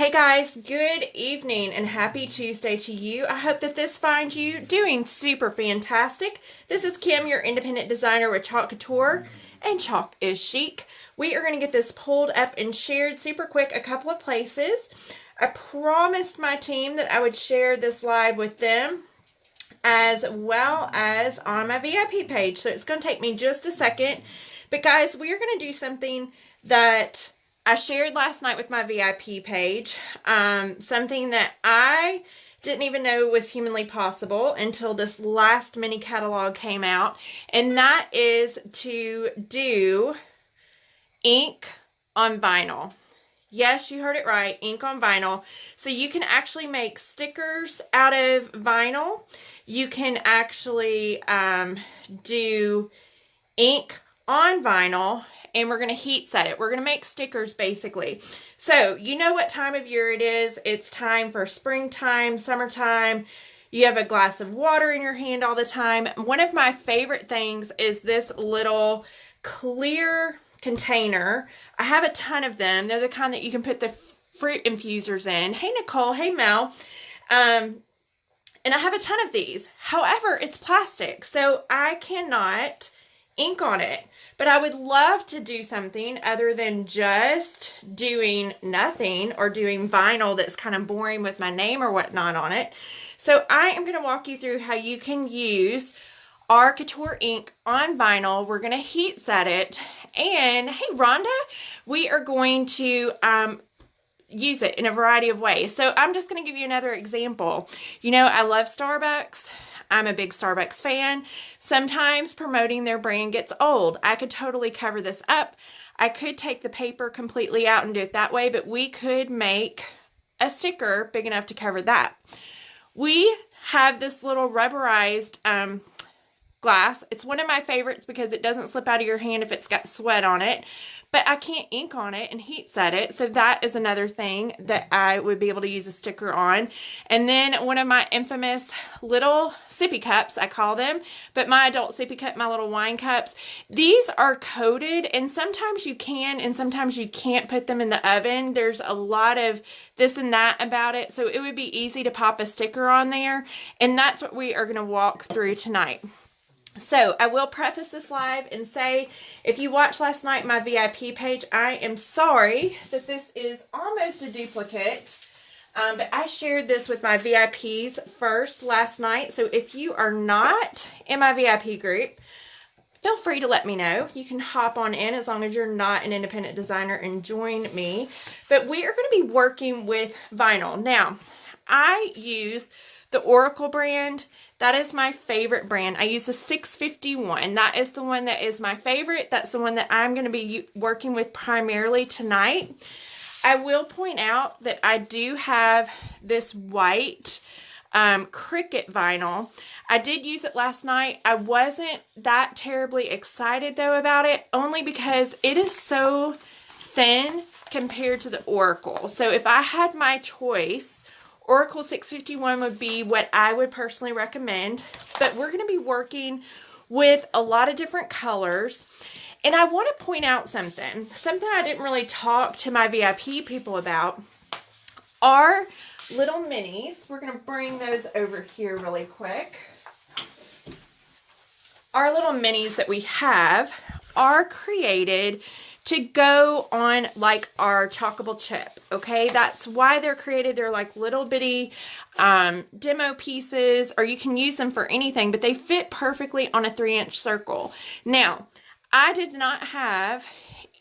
Hey guys, good evening and happy Tuesday to you. I hope that this finds you doing super fantastic. This is Kim, your independent designer with COUTURE, and Chalk is Chic. We are going to get this pulled up and shared super quick a couple of places. I promised my team that I would share this live with them as well as on my VIP page. So it's going to take me just a second. But guys, we are going to do something that I shared last night with my VIP page, something that I didn't even know was humanly possible until this last mini catalog came out, and that is to do ink on vinyl. Yes, you heard it right, ink on vinyl. So you can actually make stickers out of vinyl. You can actually do ink on vinyl, and we're going to heat set it. We're going to make stickers basically. So you know what time of year it is. It's time for springtime, summertime. You have a glass of water in your hand all the time. One of my favorite things is this little clear container. I have a ton of them. They're the kind that you can put the fruit infusers in. Hey Nicole, hey Mel. And I have a ton of these. However, it's plastic, so I cannot ink on it. But I would love to do something other than just doing nothing or doing vinyl that's kind of boring with my name or whatnot on it. So I am going to walk you through how you can use our COUTURE ink on vinyl. We're going to heat set it. And hey Rhonda, we are going to use it in a variety of ways. So I'm just going to give you another example. You know, I love Starbucks. I'm a big Starbucks fan. Sometimes promoting their brand gets old. I could totally cover this up. I could take the paper completely out and do it that way, but we could make a sticker big enough to cover that. We have this little rubberized glass. It's one of my favorites because it doesn't slip out of your hand if it's got sweat on it, but I can't ink on it and heat set it. So that is another thing that I would be able to use a sticker on. And then one of my infamous little sippy cups, I call them, but my adult sippy cup, my little wine cups, these are coated, and sometimes you can and sometimes you can't put them in the oven. There's a lot of this and that about it. So it would be easy to pop a sticker on there. And that's what we are going to walk through tonight. So I will preface this live and say, if you watched last night my VIP page, I am sorry that this is almost a duplicate, but I shared this with my VIPs first last night. So if you are not in my VIP group, feel free to let me know. You can hop on in as long as you're not an independent designer and join me. But we are going to be working with vinyl. Now, I use the Oracle brand. That is my favorite brand. I use the 651. That is the one that is my favorite. That's the one that I'm going to be working with primarily tonight. I will point out that I do have this white Cricut vinyl. I did use it last night. I wasn't that terribly excited though about it, only because it is so thin compared to the Oracle. So if I had my choice, Oracle 651 would be what I would personally recommend, but we're going to be working with a lot of different colors. And I want to point out something I didn't really talk to my VIP people about. Our little minis, we're going to bring those over here really quick. Our little minis that we have are created to go on like our chalkable chip, okay? That's why they're created. They're like little bitty demo pieces, or you can use them for anything, but they fit perfectly on a 3-inch circle. Now, I did not have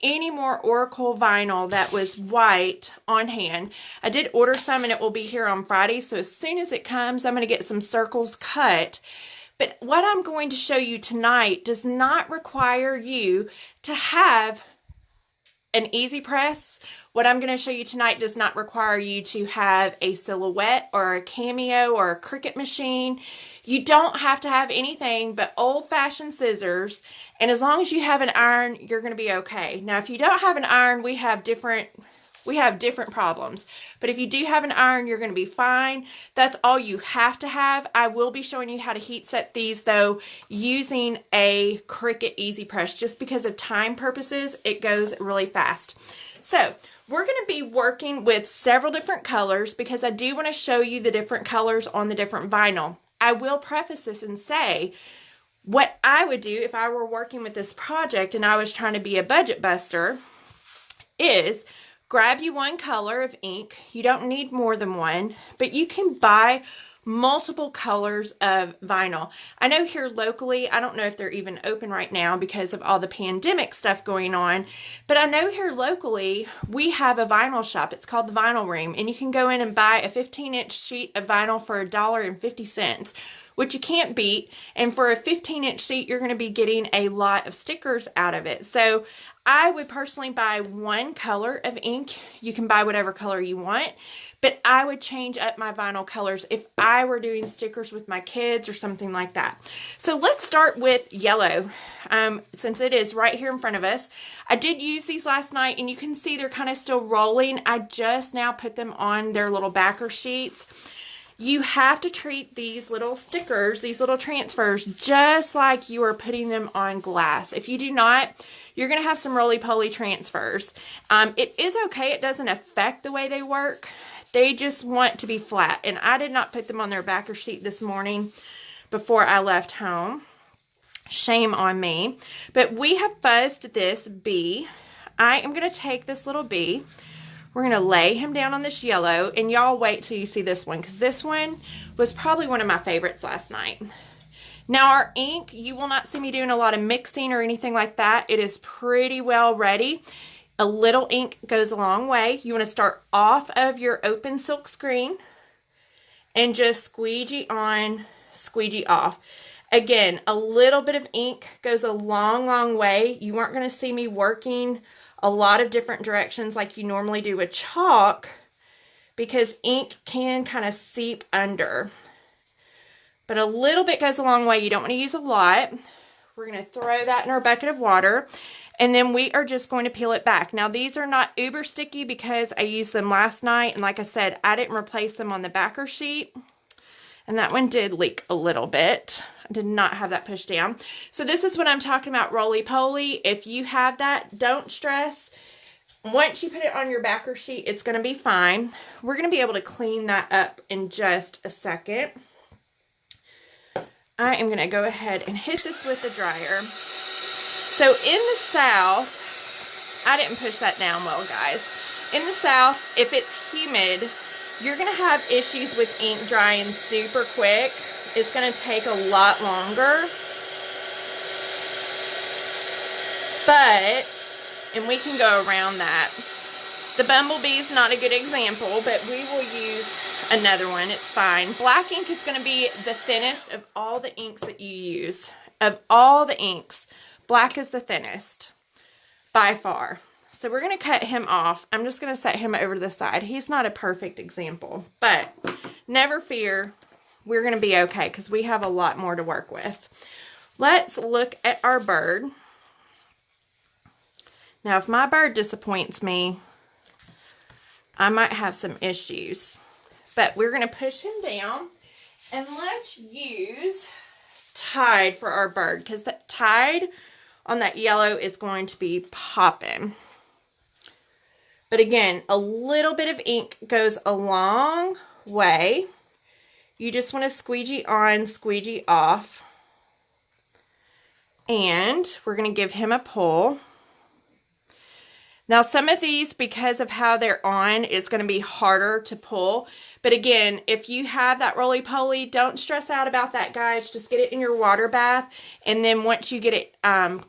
any more Oracle vinyl that was white on hand. I did order some and it will be here on Friday, so as soon as it comes, I'm going to get some circles cut. But what I'm going to show you tonight does not require you to have an easy press. What I'm going to show you tonight does not require you to have a Silhouette or a Cameo or a Cricut machine. You don't have to have anything but old-fashioned scissors, and as long as you have an iron, you're going to be okay. Now, if you don't have an iron, we have we have different problems. But if you do have an iron, you're going to be fine. That's all you have to have. I will be showing you how to heat set these though using a Cricut Easy Press. Just because of time purposes, it goes really fast. So we're going to be working with several different colors because I do want to show you the different colors on the different vinyl. I will preface this and say what I would do if I were working with this project and I was trying to be a budget buster is grab you one color of ink. You don't need more than one, but you can buy multiple colors of vinyl. I know here locally, I don't know if they're even open right now because of all the pandemic stuff going on, but I know here locally we have a vinyl shop. It's called the Vinyl Room, and you can go in and buy a 15-inch sheet of vinyl for $1.50, which you can't beat. And for a 15-inch sheet, you're going to be getting a lot of stickers out of it. So I would personally buy one color of ink. You can buy whatever color you want, but I would change up my vinyl colors if I were doing stickers with my kids or something like that. So let's start with yellow. Since it is right here in front of us, I did use these last night and you can see they're kind of still rolling. I just now put them on their little backer sheets. You have to treat these little stickers, these little transfers, just like you are putting them on glass. If you do not, you're going to have some roly-poly transfers. It is okay. It doesn't affect the way they work. They just want to be flat. And I did not put them on their backer sheet this morning before I left home. Shame on me. But we have fuzzed this bee. I am going to take this little bee. We're going to lay him down on this yellow, and y'all wait till you see this one, because this one was probably one of my favorites last night. Now our ink, you will not see me doing a lot of mixing or anything like that. It is pretty well ready. A little ink goes a long way. You want to start off of your open silk screen and just squeegee on, squeegee off. Again, a little bit of ink goes a long, long way. You aren't going to see me working a lot of different directions like you normally do with chalk because ink can kind of seep under. But a little bit goes a long way. You don't want to use a lot. We're going to throw that in our bucket of water, and then we are just going to peel it back. Now these are not uber sticky because I used them last night, and like I said, I didn't replace them on the backer sheet, and that one did leak a little bit. I did not have that pushed down. So this is what I'm talking about, roly-poly. If you have that, don't stress. Once you put it on your backer sheet, it's going to be fine. We're going to be able to clean that up in just a second. I am going to go ahead and hit this with the dryer. So in the South, I didn't push that down well, guys. In the South, if it's humid, you're going to have issues with ink drying super quick. It's going to take a lot longer. But, and we can go around that. The bumblebee's not a good example, but we will use another one. It's fine. Black ink is going to be the thinnest of all the inks that you use. Of all the inks, black is the thinnest by far. So we're going to cut him off. I'm just going to set him over to the side. He's not a perfect example, but never fear. We're going to be okay because we have a lot more to work with. Let's look at our bird. Now, if my bird disappoints me, I might have some issues. But we're going to push him down, and let's use Tide for our bird because that Tide on that yellow is going to be popping. But again, a little bit of ink goes a long way. You just want to squeegee on, squeegee off. And we're going to give him a pull. Now some of these, because of how they're on, it's going to be harder to pull. But again, if you have that roly-poly, don't stress out about that, guys. Just get it in your water bath. And then once you get it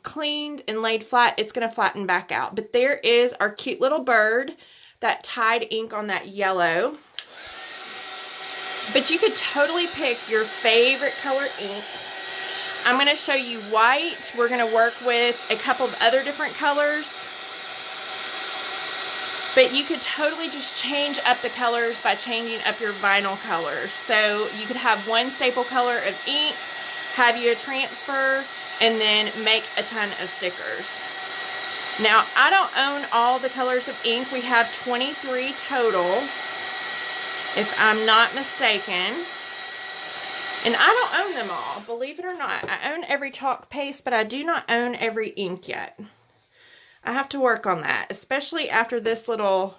cleaned and laid flat, it's going to flatten back out. But there is our cute little bird, that Tide ink on that yellow. But you could totally pick your favorite color ink. I'm going to show you white. We're going to work with a couple of other different colors. But you could totally just change up the colors by changing up your vinyl colors. So you could have one staple color of ink, have you a transfer, and then make a ton of stickers. Now, I don't own all the colors of ink. We have 23 total, if I'm not mistaken. And I don't own them all, believe it or not. I own every chalk paste, but I do not own every ink yet. I have to work on that, especially after this little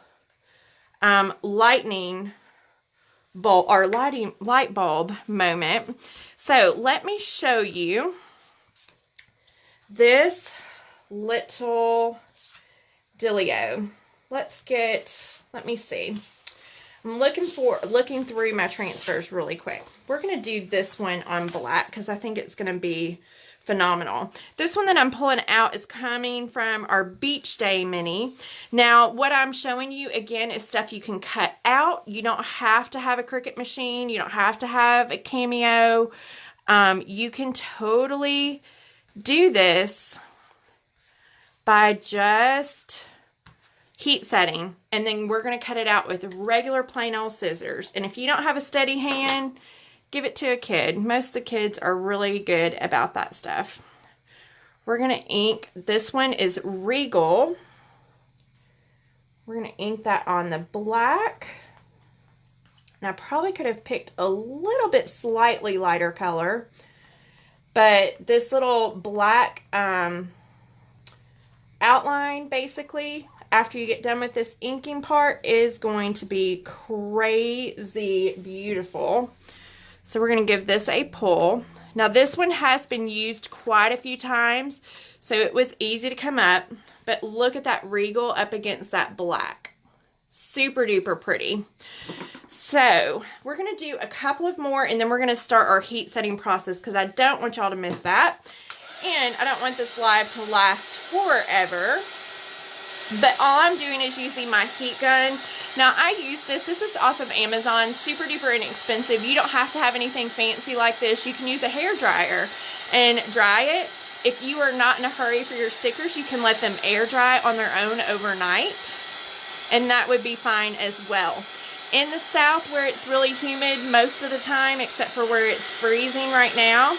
lightning bulb or light bulb moment. So let me show you this little dealio. Let me see. I'm looking through my transfers really quick. We're going to do this one on black because I think it's going to be phenomenal. This one that I'm pulling out is coming from our Beach Day mini. Now, what I'm showing you again is stuff you can cut out. You don't have to have a Cricut machine. You don't have to have a Cameo. You can totally do this by just heat setting, and then we're going to cut it out with regular plain old scissors. And if you don't have a steady hand, give it to a kid. Most of the kids are really good about that stuff. We're going to ink. This one is Regal. We're going to ink that on the black. And I probably could have picked a little bit slightly lighter color, but this little black outline, basically, after you get done with this inking part, is going to be crazy beautiful. So we're going to give this a pull. Now this one has been used quite a few times, so it was easy to come up, but look at that Regal up against that black. Super duper pretty. So we're going to do a couple of more, and then we're going to start our heat setting process because I don't want y'all to miss that. And I don't want this live to last forever. But all I'm doing is using my heat gun. Now I use this is off of Amazon, super duper inexpensive. You don't have to have anything fancy like this. You can use a hair dryer and dry it. If you are not in a hurry for your stickers, you can let them air dry on their own overnight, and that would be fine as well. In the South, where it's really humid most of the time, except for where it's freezing right now,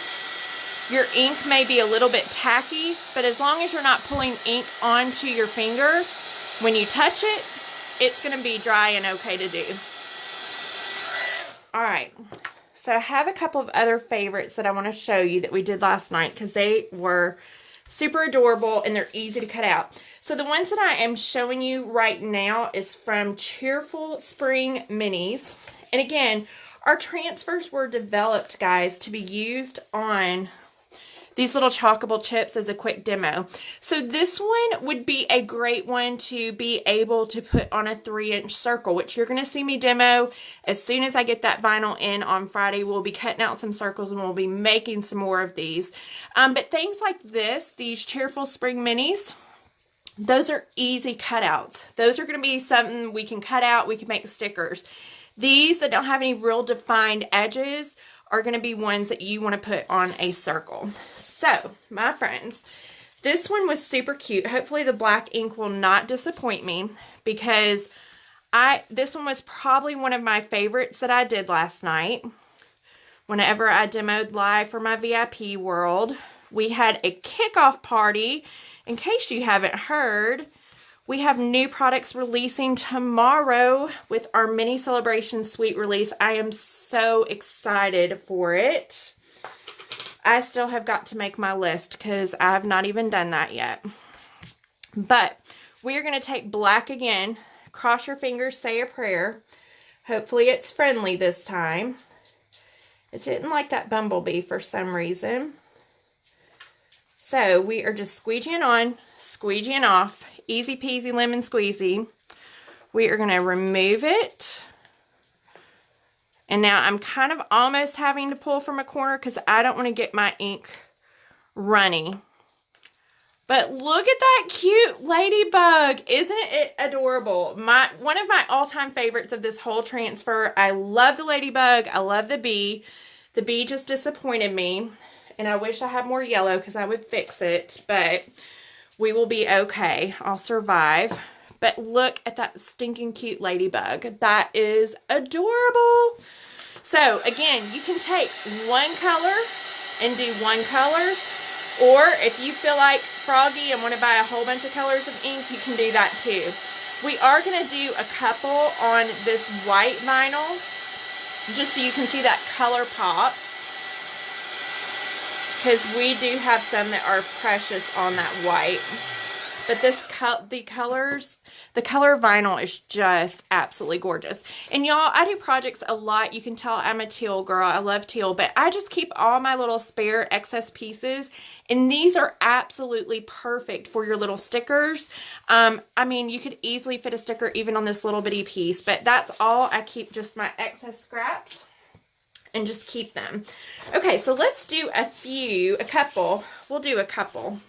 your ink may be a little bit tacky, but as long as you're not pulling ink onto your finger when you touch it, it's going to be dry and okay to do. All right, so I have a couple of other favorites that I want to show you that we did last night because they were super adorable and they're easy to cut out. So the ones that I am showing you right now is from Cheerful Spring Minis. And again, our transfers were developed, guys, to be used on these little chalkable chips as a quick demo. So this one would be a great one to be able to put on a 3-inch circle, which you're going to see me demo as soon as I get that vinyl in on Friday. We'll be cutting out some circles and we'll be making some more of these. But things like this, these Cheerful Spring Minis, those are easy cutouts. Those are going to be something we can cut out. We can make stickers. These that don't have any real defined edges are going to be ones that you want to put on a circle. So, my friends, this one was super cute. Hopefully the black ink will not disappoint me because this one was probably one of my favorites that I did last night. Whenever I demoed live for my VIP world, we had a kickoff party. In case you haven't heard, we have new products releasing tomorrow with our mini celebration suite release. I am so excited for it. I still have got to make my list because I have not even done that yet. But we are going to take black again. Cross your fingers, say a prayer. Hopefully it's friendly this time. It didn't like that bumblebee for some reason. So we are just squeegeeing on, squeegeeing off. Easy peasy lemon squeezy. We are going to remove it. And now I'm kind of almost having to pull from a corner because I don't want to get my ink runny. But look at that cute ladybug. Isn't it adorable? One of my all-time favorites of this whole transfer. I love the ladybug. I love the bee. The bee just disappointed me. And I wish I had more yellow because I would fix it. But we will be okay. I'll survive. But look at that stinking cute ladybug. That is adorable. So again, you can take one color and do one color. Or if you feel like froggy and want to buy a whole bunch of colors of ink, you can do that too. We are going to do a couple on this white vinyl, just so you can see that color pop, because we do have some that are precious on that white. But this the color vinyl is just absolutely gorgeous. And y'all, I do projects a lot. You can tell I'm a teal girl. I love teal, but I just keep all my little spare excess pieces. And these are absolutely perfect for your little stickers. I mean, you could easily fit a sticker even on this little bitty piece, but that's all. I keep just my excess scraps and just keep them. Okay, so let's do a couple. We'll do a couple.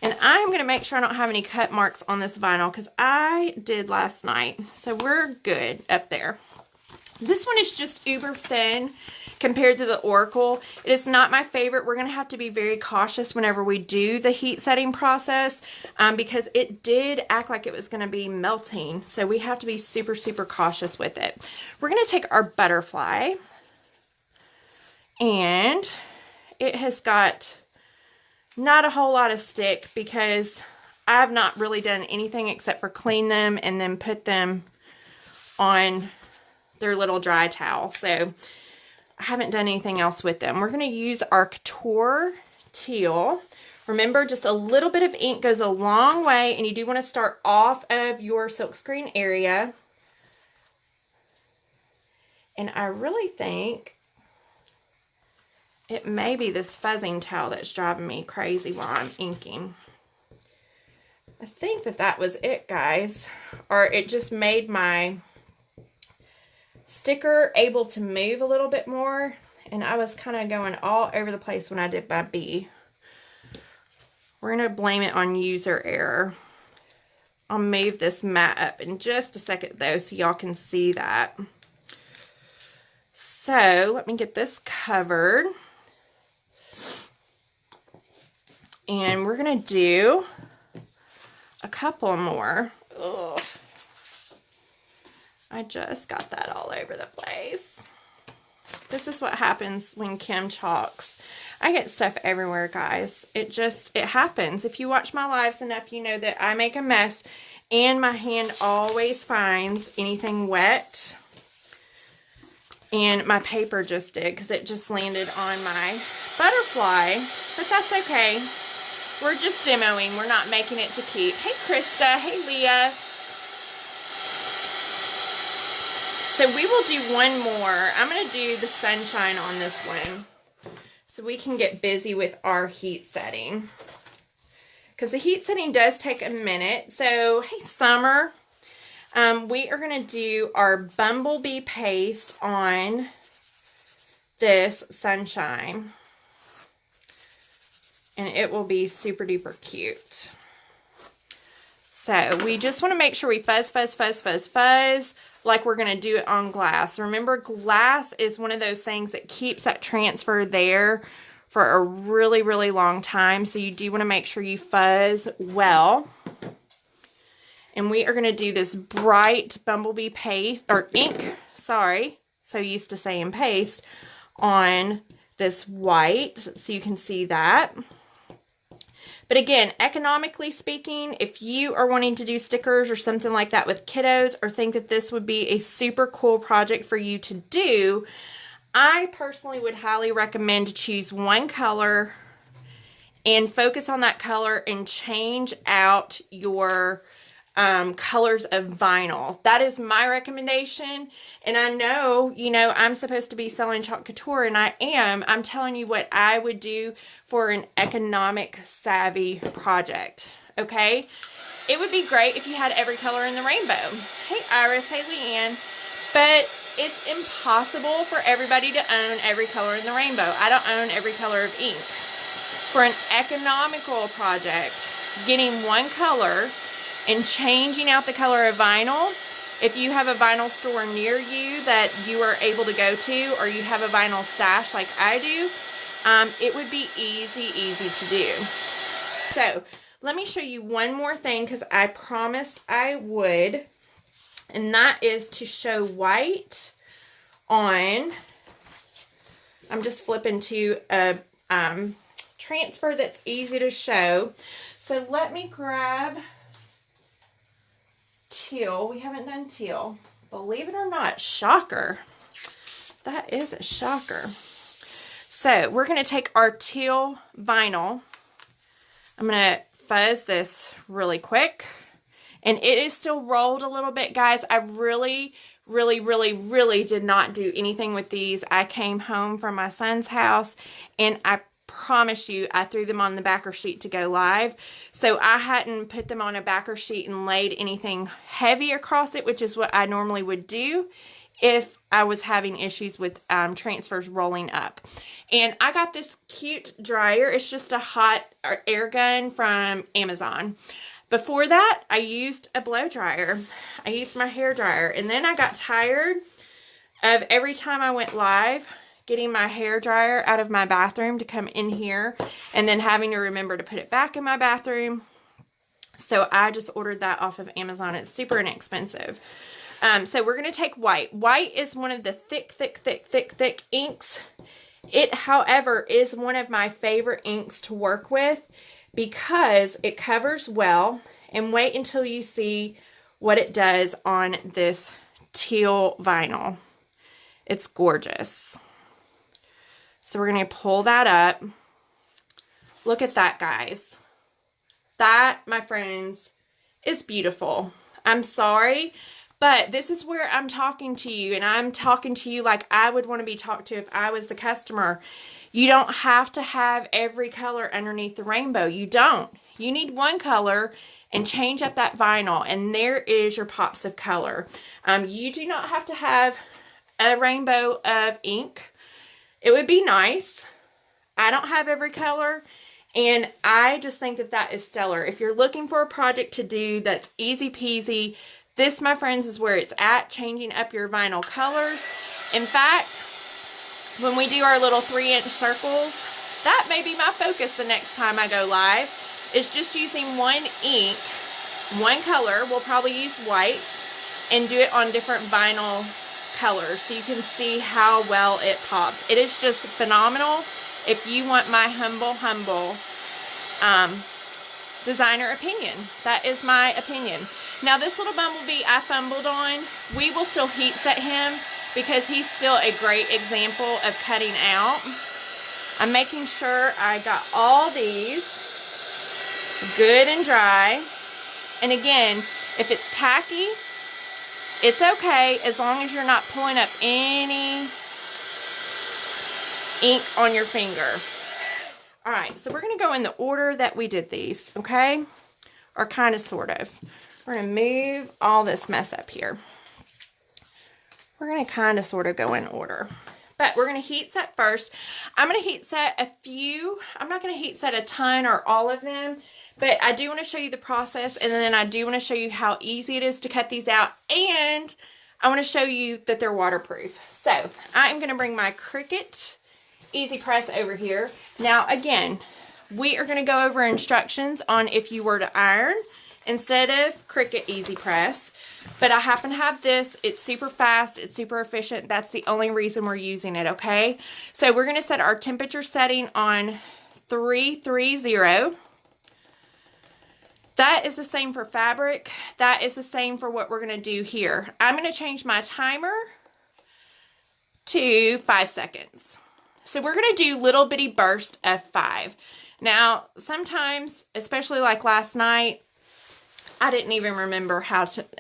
And I'm going to make sure I don't have any cut marks on this vinyl, because I did last night. So we're good up there. This one is just uber thin compared to the Oracle. It is not my favorite. We're going to have to be very cautious whenever we do the heat setting process, because it did act like it was going to be melting. So we have to be super, super cautious with it. We're going to take our butterfly, and it has got not a whole lot of stick, because I've not really done anything except for clean them and then put them on their little dry towel. So I haven't done anything else with them. We're going to use our Couture teal. Remember, just a little bit of ink goes a long way, and you do want to start off of your silkscreen area. And I really think it may be this fuzzing towel that's driving me crazy while I'm inking. I think that was it, guys. Or it just made my sticker able to move a little bit more. And I was kind of going all over the place when I did my bee. We're going to blame it on user error. I'll move this mat up in just a second, though, so y'all can see that. So let me get this covered. And we're going to do a couple more. Ugh. I just got that all over the place. This is what happens when Kim chalks. I get stuff everywhere, guys. It happens. If you watch my lives enough, you know that I make a mess, and my hand always finds anything wet. And my paper just did, because it just landed on my butterfly. But that's okay. We're just demoing. We're not making it to keep. Hey, Krista. Hey, Leah. So we will do one more. I'm going to do the sunshine on this one, so we can get busy with our heat setting, because the heat setting does take a minute. So, hey, Summer. We are going to do our bumblebee paste on this sunshine. And it will be super duper cute. So we just want to make sure we fuzz, fuzz, fuzz, fuzz, fuzz, like we're going to do it on glass. Remember, glass is one of those things that keeps that transfer there for a really, really long time. So you do want to make sure you fuzz well. And we are going to do this bright bumblebee paste, or ink, sorry, so used to saying paste, on this white, so you can see that. But again, economically speaking, if you are wanting to do stickers or something like that with kiddos, or think that this would be a super cool project for you to do, I personally would highly recommend to choose one color and focus on that color and change out your colors of vinyl. That is my recommendation. And I know, you know, I'm supposed to be selling Chalk Couture, and I am. I'm telling you what I would do for an economic savvy project. Okay. It would be great if you had every color in the rainbow. Hey, Iris. Hey, Leanne. But it's impossible for everybody to own every color in the rainbow. I don't own every color of ink. For an economical project, getting one color and changing out the color of vinyl, if you have a vinyl store near you that you are able to go to, or you have a vinyl stash like I do, it would be easy to do. So let me show you one more thing, because I promised I would, and that is to show white on, I'm just flipping to a transfer that's easy to show. So let me grab teal. We haven't done teal. Believe it or not, shocker. That is a shocker. So we're going to take our teal vinyl. I'm going to fuzz this really quick. And it is still rolled a little bit, guys. I really did not do anything with these. I came home from my son's house, and I promise you, I threw them on the backer sheet to go live. So I hadn't put them on a backer sheet and laid anything heavy across it, which is what I normally would do if I was having issues with transfers rolling up. And I got this cute dryer. It's just a hot air gun from Amazon. Before that, I used a blow dryer. I used my hair dryer. And then I got tired of every time I went live, getting my hair dryer out of my bathroom to come in here and then having to remember to put it back in my bathroom. So I just ordered that off of Amazon. It's super inexpensive. So we're going to take white. White is one of the thick inks. It, however, is one of my favorite inks to work with because it covers well. And wait until you see what it does on this teal vinyl. It's gorgeous. So we're going to pull that up. Look at that, guys. That, my friends, is beautiful. I'm sorry, but this is where I'm talking to you, and I'm talking to you like I would want to be talked to if I was the customer. You don't have to have every color underneath the rainbow. You don't. You need one color and change up that vinyl, and there is your pops of color. You do not have to have a rainbow of ink. It would be nice. I don't have every color, and I just think that that is stellar. If you're looking for a project to do that's easy peasy, this, my friends, is where it's at, changing up your vinyl colors. In fact, when we do our little 3-inch circles, that may be my focus the next time I go live, is just using one ink, one color. We'll probably use white, and do it on different vinyl colors so you can see how well it pops. It is just phenomenal. If you want my humble designer opinion, that is my opinion. Now this little bumblebee I fumbled on, we will still heat set him because he's still a great example of cutting out. I'm making sure I got all these good and dry. And again, if it's tacky, it's okay as long as you're not pulling up any ink on your finger. All right, so we're going to go in the order that we did these, okay? Or kind of, sort of. We're going to move all this mess up here. We're going to kind of, sort of go in order. But we're going to heat set first. I'm going to heat set a few. I'm not going to heat set a ton or all of them. But I do want to show you the process, and then I do want to show you how easy it is to cut these out, and I want to show you that they're waterproof. So I'm going to bring my Cricut Easy Press over here. Now again, we are going to go over instructions on if you were to iron instead of Cricut Easy Press, but I happen to have this. It's super fast, it's super efficient. That's the only reason we're using it, okay? So we're going to set our temperature setting on 330. That is the same for fabric. That is the same for what we're going to do here. I'm going to change my timer to 5 seconds. So we're going to do little bitty bursts of 5. Now, sometimes, especially like last night, I didn't even remember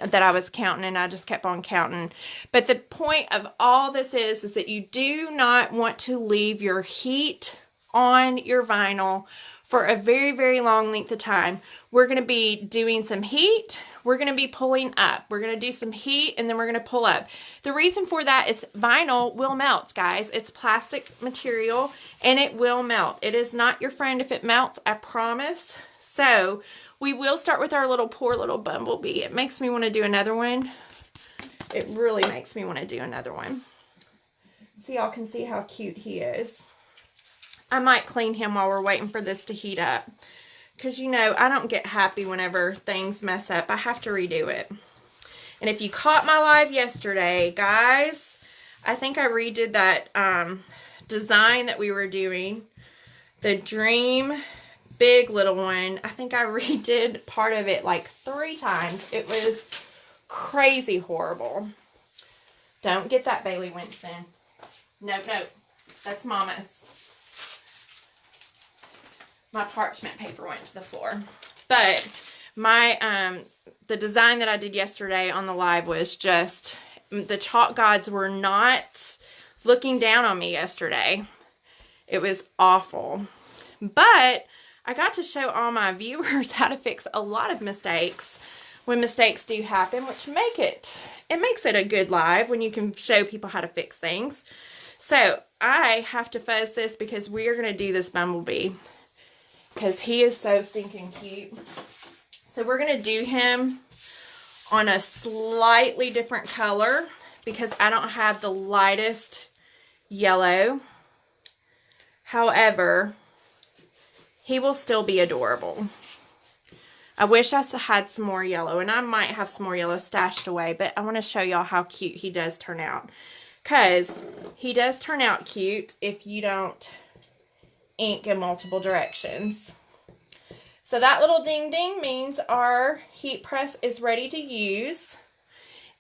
that I was counting, and I just kept on counting. But the point of all this is that you do not want to leave your heat on your vinyl for a very, very long length of time. We're going to be doing some heat. We're going to be pulling up. We're going to do some heat, and then we're going to pull up. The reason for that is vinyl will melt, guys. It's plastic material, and it will melt. It is not your friend if it melts, I promise. So we will start with our poor little bumblebee. It makes me want to do another one. It really makes me want to do another one. So y'all can see how cute he is. I might clean him while we're waiting for this to heat up. Because, you know, I don't get happy whenever things mess up. I have to redo it. And if you caught my live yesterday, guys, I think I redid that design that we were doing. the Dream Big Little one. I think I redid part of it like 3 times. It was crazy horrible. Don't get that, Bailey Winston. Nope, nope. That's Mama's. My parchment paper went to the floor. But my the design that I did yesterday on the live was just, the chalk gods were not looking down on me yesterday. It was awful. But I got to show all my viewers how to fix a lot of mistakes when mistakes do happen, which makes it a good live when you can show people how to fix things. So I have to fuzz this because we are going to do this bumblebee because he is so stinking cute. So we're going to do him on a slightly different color because I don't have the lightest yellow. However, he will still be adorable. I wish I had some more yellow, and I might have some more yellow stashed away, but I want to show y'all how cute he does turn out. Because he does turn out cute if you don't ink in multiple directions. So that little ding ding means our heat press is ready to use.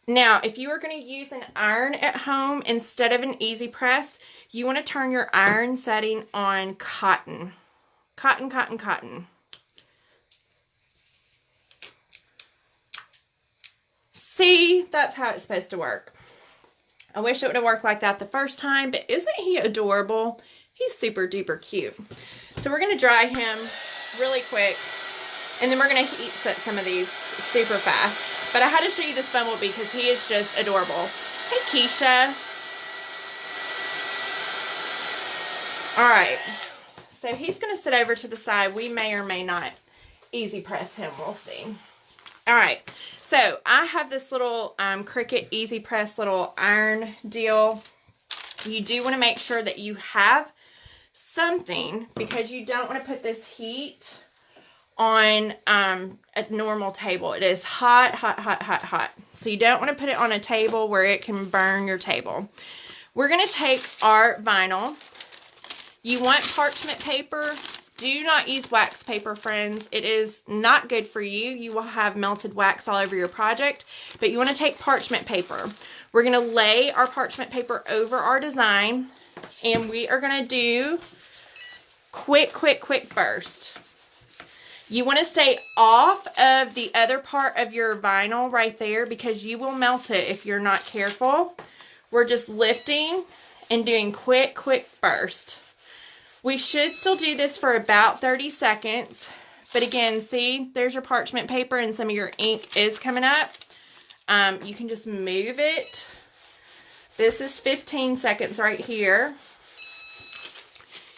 Now, if you are going to use an iron at home instead of an easy press, you want to turn your iron setting on cotton. Cotton, cotton, cotton. See, that's how it's supposed to work. I wish it would have worked like that the first time, but isn't he adorable? He's super duper cute. So we're going to dry him really quick, and then we're going to heat set some of these super fast. But I had to show you this bumblebee because he is just adorable. Hey, Keisha. All right. So he's going to sit over to the side. We may or may not easy press him. We'll see. All right. So I have this little Cricut easy press little iron deal. You do want to make sure that you have something because you don't want to put this heat on a normal table. It is hot, hot, hot, hot, hot. So you don't want to put it on a table where it can burn your table. We're going to take our vinyl. You want parchment paper. Do not use wax paper, friends. It is not good for you. You will have melted wax all over your project, but you want to take parchment paper. We're going to lay our parchment paper over our design, and we are going to do quick, quick, quick burst. You want to stay off of the other part of your vinyl right there because you will melt it if you're not careful. We're just lifting and doing quick, quick burst. We should still do this for about 30 seconds. But again, see, there's your parchment paper and some of your ink is coming up. You can just move it. This is 15 seconds right here.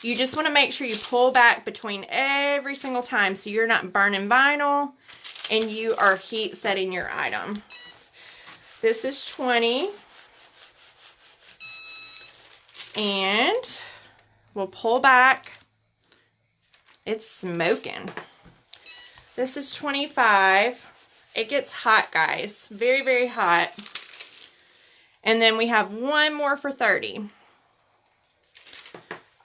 You just want to make sure you pull back between every single time so you're not burning vinyl and you are heat setting your item. This is 20. And we'll pull back. It's smoking. This is 25. It gets hot, guys. Very, very hot. And then we have one more for 30.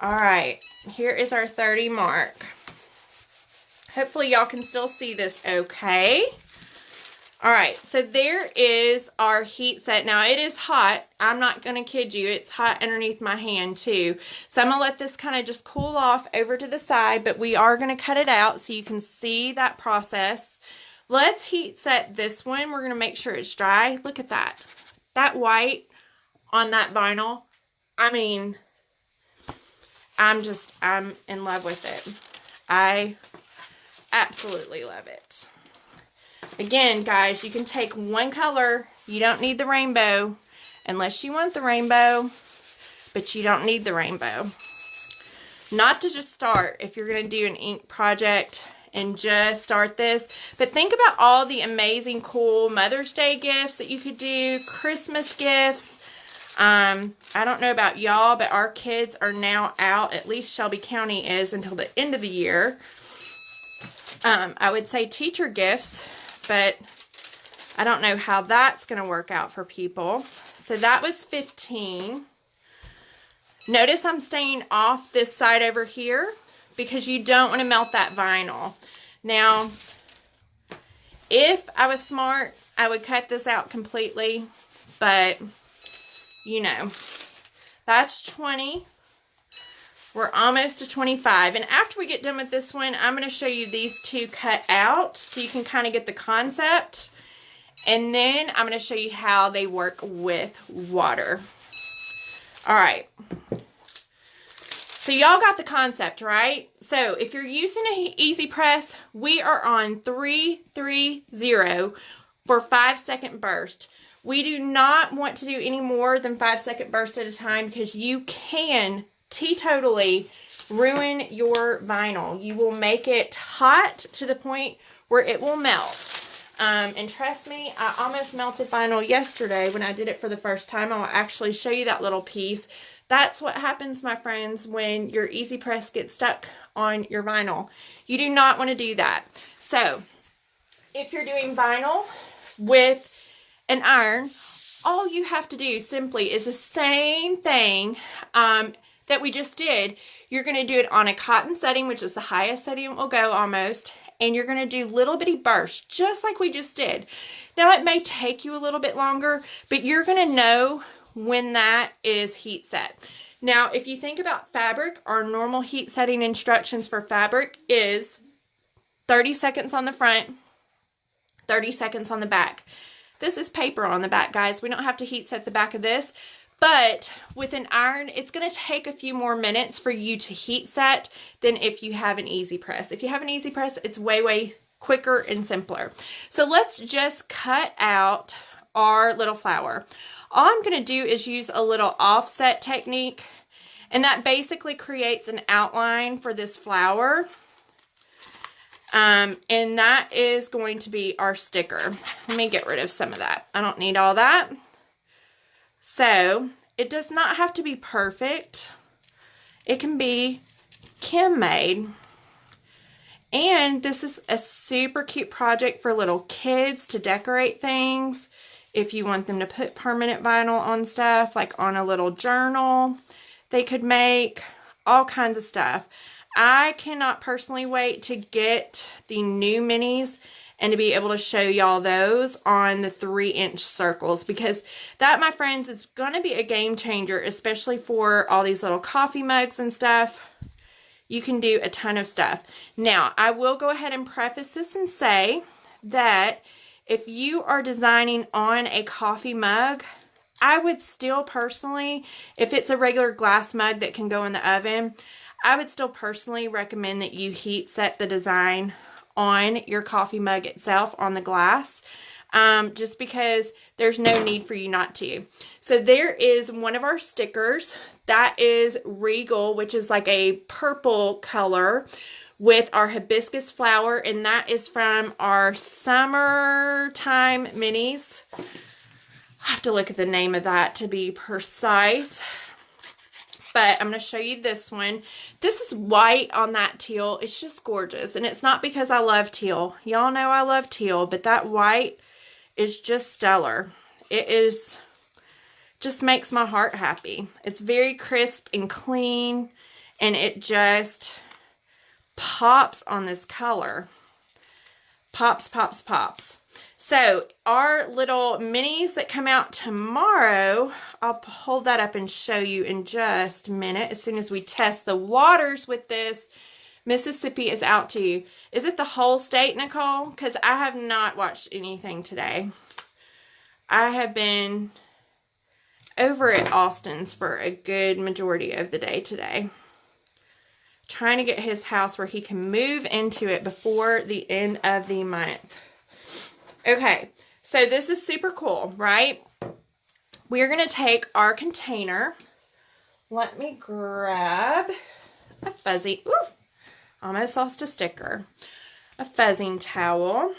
All right. Here is our 30 mark. Hopefully y'all can still see this okay. All right. So there is our heat set. Now it is hot. I'm not going to kid you. It's hot underneath my hand too. So I'm going to let this kind of just cool off over to the side, but we are going to cut it out so you can see that process. Let's heat set this one. We're going to make sure it's dry. Look at that. That white on that vinyl. I mean, I'm in love with it. I absolutely love it. Again, guys, you can take one color. You don't need the rainbow unless you want the rainbow, but you don't need the rainbow. Not to just start if you're going to do an ink project and just start this, but think about all the amazing, cool Mother's Day gifts that you could do, Christmas gifts. I don't know about y'all, but our kids are now out, at least Shelby County is, until the end of the year. I would say teacher gifts, but I don't know how that's going to work out for people. So that was 15. Notice I'm staying off this side over here because you don't want to melt that vinyl. Now, if I was smart, I would cut this out completely, but you know, that's 20. We're almost to 25. And after we get done with this one, I'm going to show you these two cut out so you can kind of get the concept. And then I'm going to show you how they work with water. All right. So y'all got the concept, right? So if you're using an easy press, we are on 3-3-0 for 5-second burst. We do not want to do any more than 5-second burst at a time because you can teetotally ruin your vinyl. You will make it hot to the point where it will melt. And trust me, I almost melted vinyl yesterday when I did it for the first time. I'll actually show you that little piece. That's what happens, my friends, when your easy press gets stuck on your vinyl. You do not want to do that. So if you're doing vinyl with an iron, all you have to do simply is the same thing that we just did. You're going to do it on a cotton setting, which is the highest setting it will go almost. And you're going to do little bitty bursts, just like we just did. Now, it may take you a little bit longer, but you're going to know when that is heat set. Now, if you think about fabric, our normal heat setting instructions for fabric is 30 seconds on the front, 30 seconds on the back. This is paper on the back, guys. We don't have to heat set the back of this. But with an iron, it's going to take a few more minutes for you to heat set than if you have an easy press. If you have an easy press, it's way, way quicker and simpler. So let's just cut out our little flower. All I'm going to do is use a little offset technique, and that basically creates an outline for this flower. And that is going to be our sticker. Let me get rid of some of that. I don't need all that. So, it does not have to be perfect. It can be Kim made. And this is a super cute project for little kids to decorate things. If you want them to put permanent vinyl on stuff, like on a little journal, they could make all kinds of stuff. I cannot personally wait to get the new minis and to be able to show y'all those on the 3-inch circles, because that, my friends, is going to be a game changer, especially for all these little coffee mugs and stuff. You can do a ton of stuff. Now, I will go ahead and preface this and say that if you are designing on a coffee mug, I would still personally, if it's a regular glass mug that can go in the oven, I would still personally recommend that you heat set the design on your coffee mug itself on the glass, just because there's no need for you not to. So there is one of our stickers that is Regal, which is like a purple color with our hibiscus flower, and that is from our summertime minis. I have to look at the name of that to be precise. But I'm going to show you this one. This is white on that teal. It's just gorgeous. And it's not because I love teal. Y'all know I love teal. But that white is just stellar. It is, just makes my heart happy. It's very crisp and clean. And it just pops on this color. Pops, pops, pops. So our little minis that come out tomorrow, I'll hold that up and show you in just a minute. As soon as we test the waters with this, Mississippi is out to you. Is it the whole state, Nicole? Because I have not watched anything today. I have been over at Austin's for a good majority of the day today. Trying to get his house where he can move into it before the end of the month. Okay, so this is super cool, right? We're going to take our container. Let me grab a fuzzy, ooh, almost lost a sticker. A fuzzing towel.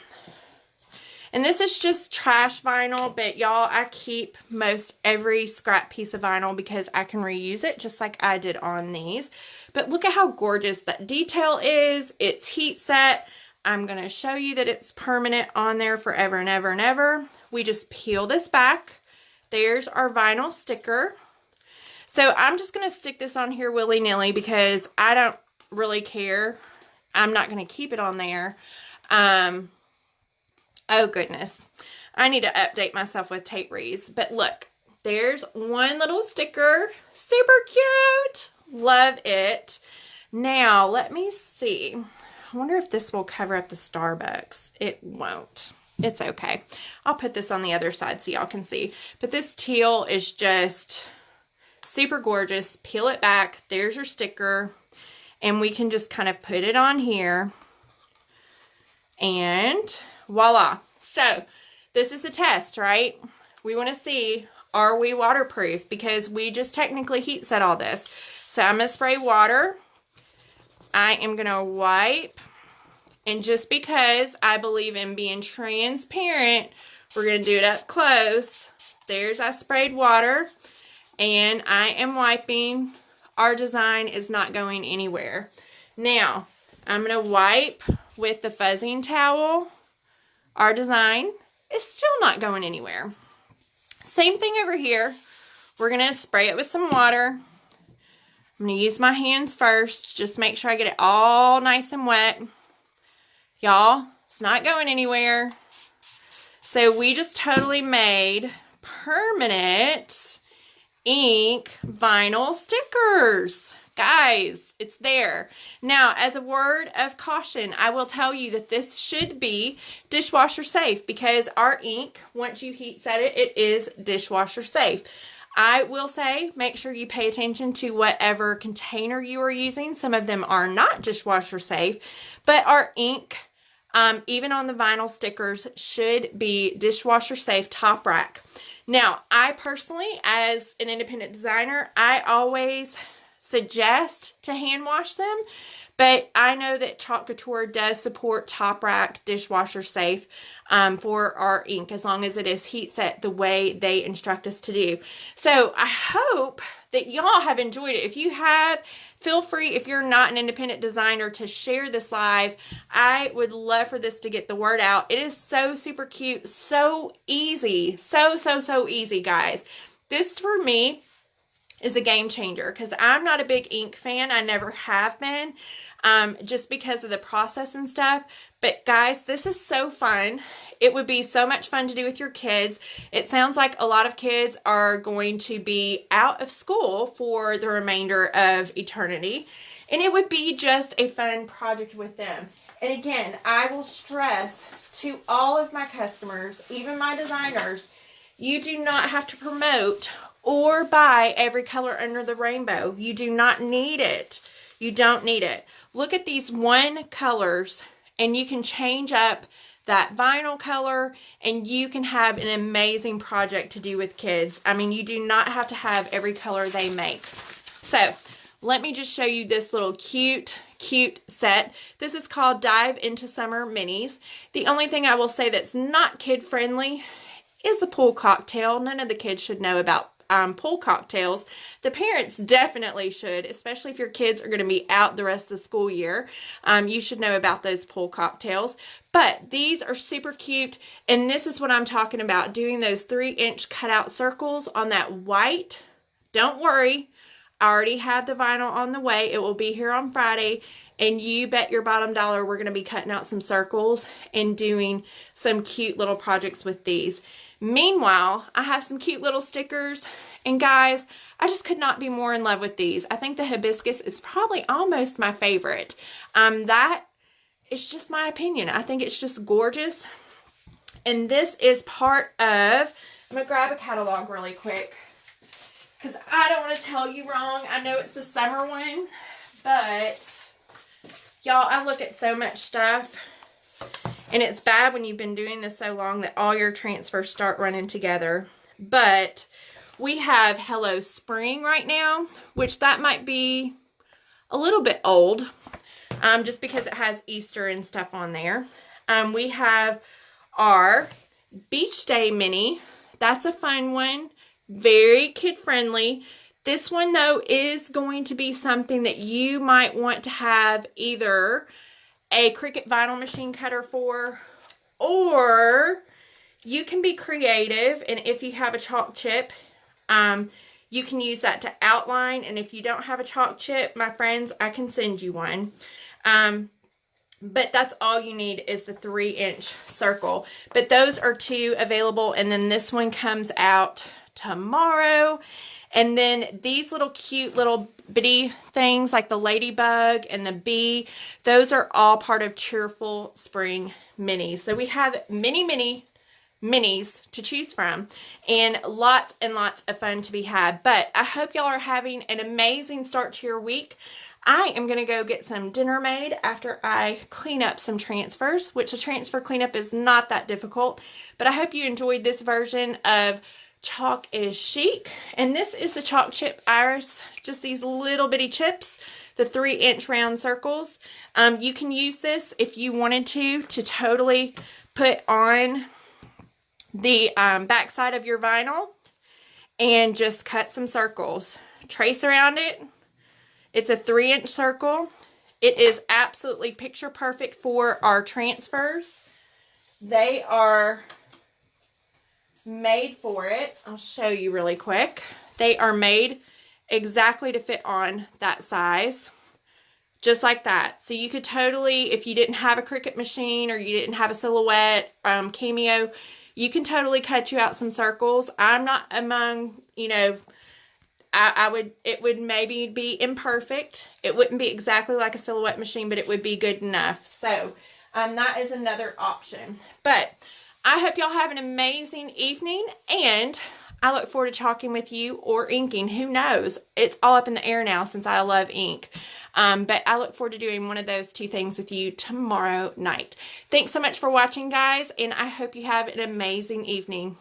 And this is just trash vinyl, but y'all, I keep most every scrap piece of vinyl because I can reuse it just like I did on these. But look at how gorgeous that detail is. It's heat set. I'm going to show you that it's permanent on there forever and ever and ever. We just peel this back. There's our vinyl sticker. So I'm just going to stick this on here willy-nilly because I don't really care. I'm not going to keep it on there. Oh goodness. I need to update myself with tape reads. But look, there's one little sticker. Super cute. Love it. Now, let me see. I wonder if this will cover up the Starbucks. It won't. It's okay. I'll put this on the other side so y'all can see. But this teal is just super gorgeous. Peel it back. There's your sticker. And we can just kind of put it on here. And voila. So, this is a test, right? We want to see, are we waterproof? Because we just technically heat set all this. So, I'm going to spray water. I am going to wipe. And just because I believe in being transparent, we're going to do it up close. There's I sprayed water. And I am wiping. Our design is not going anywhere. Now, I'm going to wipe with the fuzzing towel. Our design is still not going anywhere. Same thing over here. We're going to spray it with some water. I'm going to use my hands first. Just make sure I get it all nice and wet. Y'all, it's not going anywhere. So we just totally made permanent ink vinyl stickers. Guys, it's there. Now, as a word of caution, I will tell you that this should be dishwasher safe because our ink, once you heat set it, it is dishwasher safe. I will say, make sure you pay attention to whatever container you are using. Some of them are not dishwasher safe, but our ink, even on the vinyl stickers, should be dishwasher safe top rack. Now, I personally, as an independent designer, I always suggest to hand wash them, but I know that COUTURE does support top rack dishwasher safe for our ink as long as it is heat set the way they instruct us to do. So I hope that y'all have enjoyed it. If you have, feel free, if you're not an independent designer, to share this live. I would love for this to get the word out. It is so super cute, so easy, so easy, guys. This for me is a game changer because I'm not a big ink fan. I never have been, just because of the process and stuff. But guys, this is so fun. It would be so much fun to do with your kids. It sounds like a lot of kids are going to be out of school for the remainder of eternity. And it would be just a fun project with them. And again, I will stress to all of my customers, even my designers, you do not have to promote or buy every color under the rainbow. You do not need it. You don't need it. Look at these one colors and you can change up that vinyl color and you can have an amazing project to do with kids. I mean, you do not have to have every color they make. So let me just show you this little cute set. This is called Dive Into Summer Minis. The only thing I will say that's not kid friendly is a pool cocktail. None of the kids should know about pool cocktails. The parents definitely should, especially if your kids are going to be out the rest of the school year. You should know about those pool cocktails. But these are super cute, and this is what I'm talking about, doing those 3-inch cutout circles on that white. Don't worry, I already have the vinyl on the way. It will be here on Friday, and you bet your bottom dollar we're going to be cutting out some circles and doing some cute little projects with these. Meanwhile, I have some cute little stickers, and guys, I just could not be more in love with these. I think the hibiscus is probably almost my favorite. That is just my opinion. I think it's just gorgeous. And this is part of, I'm going to grab a catalog really quick because I don't want to tell you wrong. I know it's the summer one, but y'all, I look at so much stuff. And it's bad when you've been doing this so long that all your transfers start running together. But we have Hello Spring right now, which that might be a little bit old, just because it has Easter and stuff on there. We have our Beach Day Mini. That's a fun one. Very kid-friendly. This one, though, is going to be something that you might want to have either a Cricut vinyl machine cutter for, or you can be creative, and if you have a chalk chip, You can use that to outline, and if you don't have a chalk chip, my friends, I can send you one. But that's all you need is the 3-inch circle. But those are 2 available, and then this one comes out tomorrow. And then these little cute little bitty things like the ladybug and the bee, those are all part of Cheerful Spring Minis. So we have many minis to choose from, and lots of fun to be had. But I hope y'all are having an amazing start to your week. I am going to go get some dinner made after I clean up some transfers, which a transfer cleanup is not that difficult. But I hope you enjoyed this version of Chalk is Chic. And this is the chalk chip iris, just these little bitty chips, the 3-inch round circles. You can use this if you wanted to totally put on the back side of your vinyl and just cut some circles. Trace around it. It's a 3-inch circle. It is absolutely picture perfect for our transfers. They are made for it. I'll show you really quick. They are made exactly to fit on that size. Just like that. So you could totally, if you didn't have a Cricut machine or you didn't have a Silhouette Cameo, you can totally cut you out some circles. I'm not among, you know, it would maybe be imperfect. It wouldn't be exactly like a Silhouette machine, but it would be good enough. So that is another option. But I hope y'all have an amazing evening, and I look forward to chalking with you or inking. Who knows? It's all up in the air now since I love ink. But I look forward to doing one of those 2 things with you tomorrow night. Thanks so much for watching, guys, and I hope you have an amazing evening.